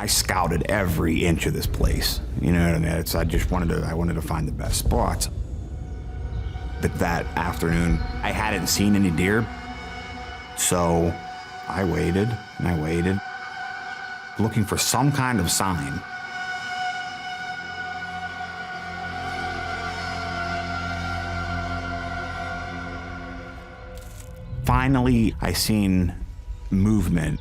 I scouted every inch of this place. You know what I mean? I wanted to find the best spots. But that afternoon, I hadn't seen any deer. So I waited and I waited, looking for some kind of sign. Finally, I seen movement.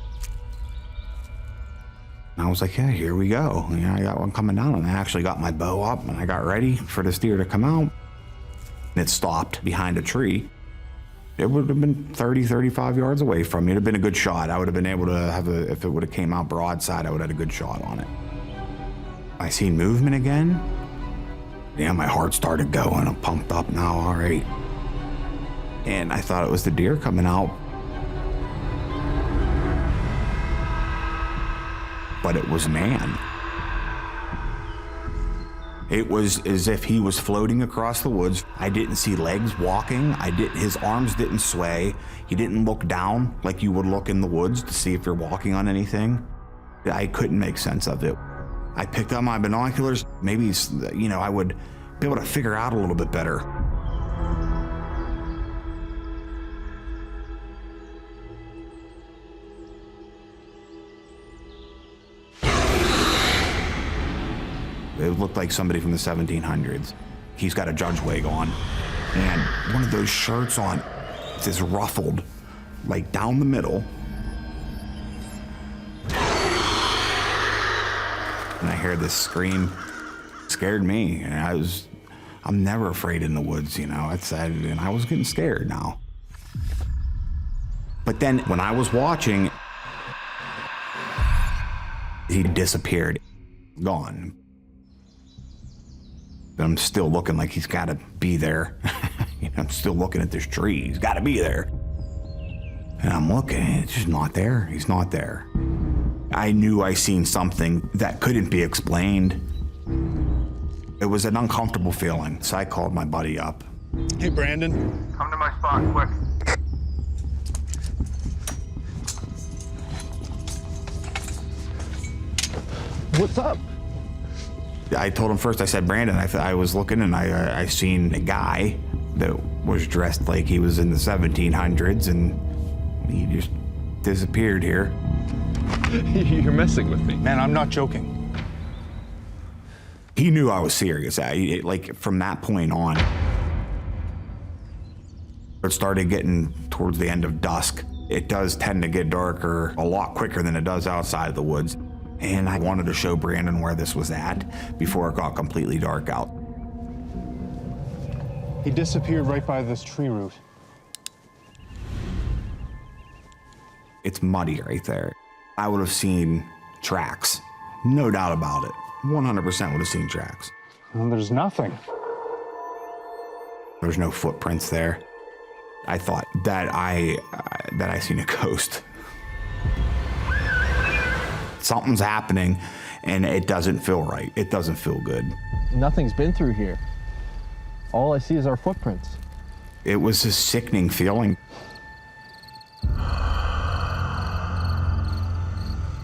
I was like, yeah, here we go. I got one coming down, and I actually got my bow up and I got ready for this deer to come out. And it stopped behind a tree. It would have been 30, 35 yards away from me. It'd have been a good shot. I would have been able to if it would have came out broadside, I would have had a good shot on it. I seen movement again. Yeah, my heart started going. I'm pumped up now, all right. And I thought it was the deer coming out. But it was a man. It was as if he was floating across the woods. I didn't see legs walking. His arms didn't sway. He didn't look down like you would look in the woods to see if you're walking on anything. I couldn't make sense of it. I picked up my binoculars. Maybe, I would be able to figure out a little bit better. It looked like somebody from the 1700s. He's got a judge wig on and one of those shirts on that's ruffled, like down the middle. And I heard this scream. It scared me. And I'm never afraid in the woods, and I was getting scared now. But then when I was watching, he disappeared, gone. But I'm still looking like he's got to be there. I'm still looking at this tree. He's got to be there. And I'm looking, and it's just not there. He's not there. I knew I seen something that couldn't be explained. It was an uncomfortable feeling, so I called my buddy up. Hey, Brandon. Come to my spot, quick. What's up? I told him first, I said, Brandon, I was looking and I seen a guy that was dressed like he was in the 1700s and he just disappeared here. You're messing with me. Man, I'm not joking. He knew I was serious. Like from that point on, it started getting towards the end of dusk. It does tend to get darker a lot quicker than it does outside of the woods. And I wanted to show Brandon where this was at before it got completely dark out. He disappeared right by this tree root. It's muddy right there. I would have seen tracks, no doubt about it. 100% would have seen tracks. Well, there's nothing. There's no footprints there. I thought that I seen a ghost. Something's happening and it doesn't feel right. It doesn't feel good. Nothing's been through here. All I see is our footprints. It was a sickening feeling.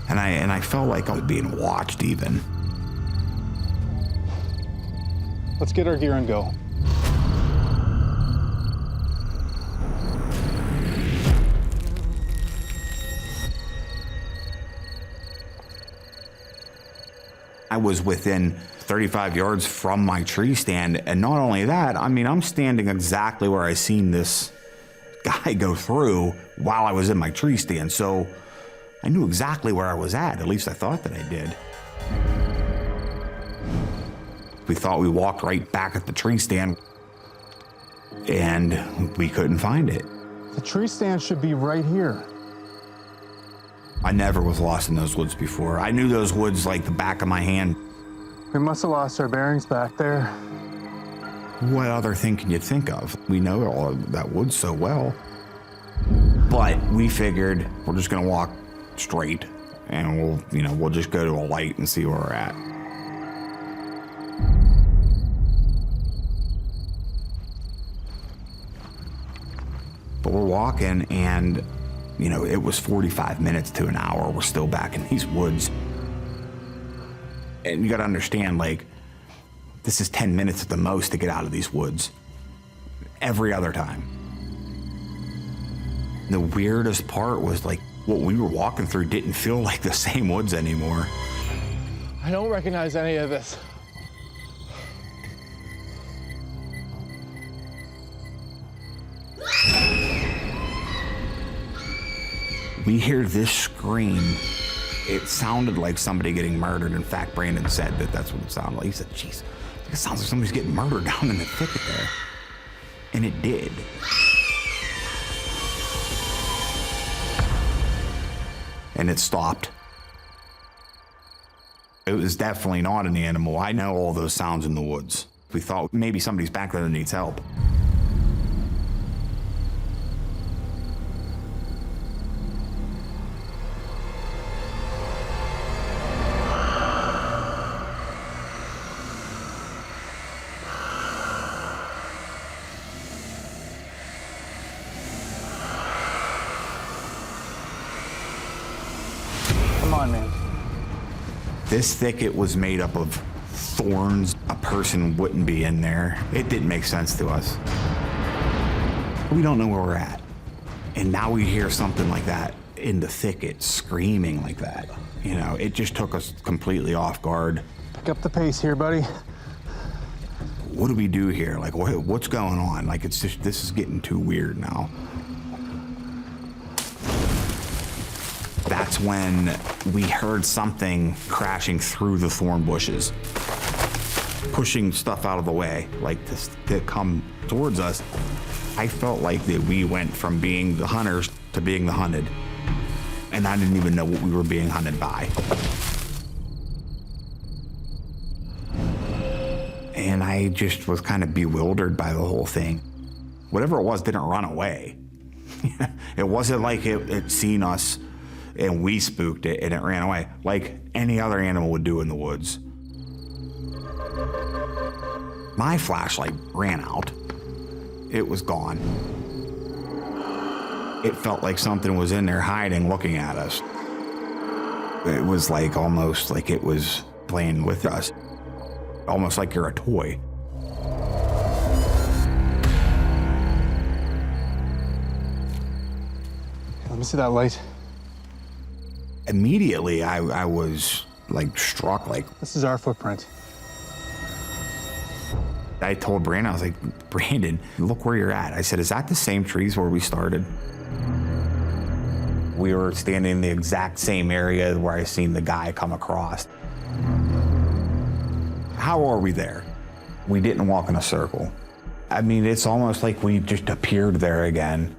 And I felt like I was being watched even. Let's get our gear and go. I was within 35 yards from my tree stand, and not only that, I'm standing exactly where I seen this guy go through while I was in my tree stand, so I knew exactly where I was at least I thought that I did. We thought we walked right back at the tree stand, and we couldn't find it. The tree stand should be right here. I never was lost in those woods before. I knew those woods like the back of my hand. We must have lost our bearings back there. What other thing can you think of? We know all of that woods so well. But we figured we're just gonna walk straight and we'll just go to a light and see where we're at. But we're walking and it was 45 minutes to an hour. We're still back in these woods. And you gotta understand, like, this is 10 minutes at the most to get out of these woods. Every other time. The weirdest part was, like, what we were walking through didn't feel like the same woods anymore. I don't recognize any of this. We hear this scream. It sounded like somebody getting murdered. In fact, Brandon said that that's what it sounded like. He said, "Jeez, it sounds like somebody's getting murdered down in the thicket there." And it did. And it stopped. It was definitely not an animal. I know all those sounds in the woods. We thought maybe somebody's back there that needs help. Come on, man. This thicket was made up of thorns. A person wouldn't be in there. It didn't make sense to us. We don't know where we're at. And now we hear something like that in the thicket, screaming like that. You know, it just took us completely off guard. Pick up the pace here, buddy. What do we do here? Like, what's going on? Like, it's just, this is getting too weird now. That's when we heard something crashing through the thorn bushes, pushing stuff out of the way, like this to come towards us. I felt like that we went from being the hunters to being the hunted. And I didn't even know what we were being hunted by. And I just was kind of bewildered by the whole thing. Whatever it was didn't run away. It wasn't like it seen us and we spooked it and it ran away, like any other animal would do in the woods. My flashlight ran out. It was gone. It felt like something was in there hiding, looking at us. It was like almost like it was playing with us, almost like you're a toy. Let me see that light. Immediately, I was like struck, like, This is our footprint. I told Brandon, I was like, "Brandon, look where you're at." I said, "Is that the same trees where we started?" We were standing in the exact same area where I seen the guy come across. How are we there? We didn't walk in a circle. I mean, it's almost like we just appeared there again.